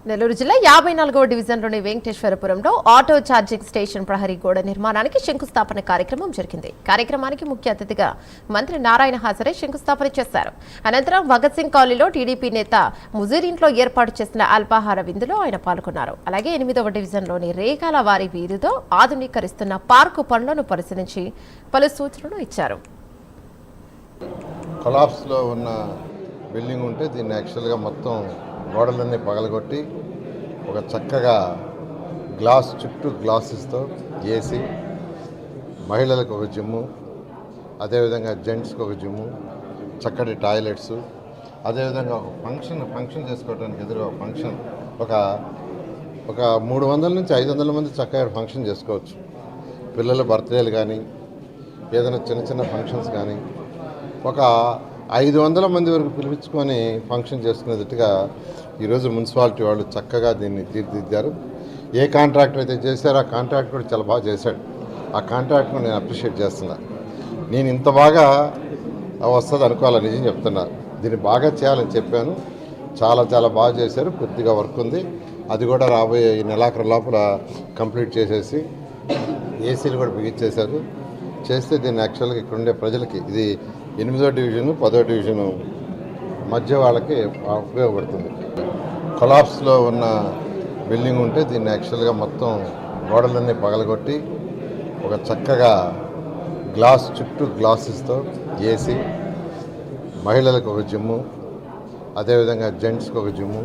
నెల్లూరు జిల్లా 54వ డివిజన్లోని వెంకటేశ్వరపురంలో auto charging station ప్రహరీ గోడ నిర్మాణానికి శంకుస్థాపన కార్యక్రమం జరిగింది. కార్యక్రమానికి ముఖ్య అతిథిగా మంత్రి నారాయణ హాజరై శంకుస్థాపన చేశారు. అనంతరం భగత్ సింగ్ కాలనీలో టీడీపీ నేత ముజీర్ ఇంట్లో ఏర్పాటు చేసిన అల్పాహార విందులో ఆయన పాల్గొన్నారు. అలాగే 8వ డివిజన్లోని రేఖాల వారి వీధితో ఆధునీకరిస్తున్న పార్కు పనులను పరిశీలించి పలు సూచనలు ఇచ్చారు. కొలాప్స్లో ఉన్న బిల్డింగ్ ఉంటే దీన్ని యాక్చువల్గా మొత్తం గోడలన్నీ పగలగొట్టి ఒక చక్కగా చుట్టూ గ్లాసెస్తో ఏసీ, మహిళలకు ఒక జిమ్ము, అదేవిధంగా జెంట్స్కి ఒక జిమ్ము, చక్కటి టాయిలెట్స్, అదేవిధంగా ఒక ఫంక్షన్ చేసుకోవడానికి ఎదురు ఫంక్షన్ ఒక 300 నుంచి 500 మంది చక్కగా ఫంక్షన్ చేసుకోవచ్చు. పిల్లల బర్త్డేలు కానీ ఏదైనా చిన్న ఫంక్షన్స్ కానీ ఒక 500 మంది వరకు పిలిపించుకొని ఫంక్షన్ చేసుకునేటట్టుగా ఈరోజు మున్సిపాలిటీ వాళ్ళు చక్కగా దీన్ని తీర్చిదిద్దారు. ఏ కాంట్రాక్టర్ అయితే చేశారో ఆ కాంట్రాక్ట్ కూడా చాలా బాగా చేశాడు. ఆ కాంట్రాక్ట్ను నేను అప్రిషియేట్ చేస్తున్నా. నేను ఇంత బాగా వస్తుంది అనుకోవాలని నిజం చెప్తున్నా. దీన్ని బాగా చేయాలని చెప్పాను. చాలా బాగా చేశారు. కొద్దిగా వర్క్ ఉంది, అది కూడా రాబోయే ఈ నెలాఖరు లోపల కంప్లీట్ చేసేసి ఏసీలు కూడా బిగించేశారు. చేస్తే దీన్ని యాక్చువల్గా ఇక్కడ ఉండే ప్రజలకి ఇది 8వ డివిజను 10వ డివిజను మధ్య వాళ్ళకి ఉపయోగపడుతుంది. కొలాప్స్లో ఉన్న బిల్డింగ్ ఉంటే దీన్ని యాక్చువల్గా మొత్తం గోడలన్నీ పగలగొట్టి ఒక చక్కగా చుట్టూ గ్లాసెస్తో ఏసీ, మహిళలకు ఒక జిమ్ము, అదేవిధంగా జెంట్స్కి ఒక జిమ్ము,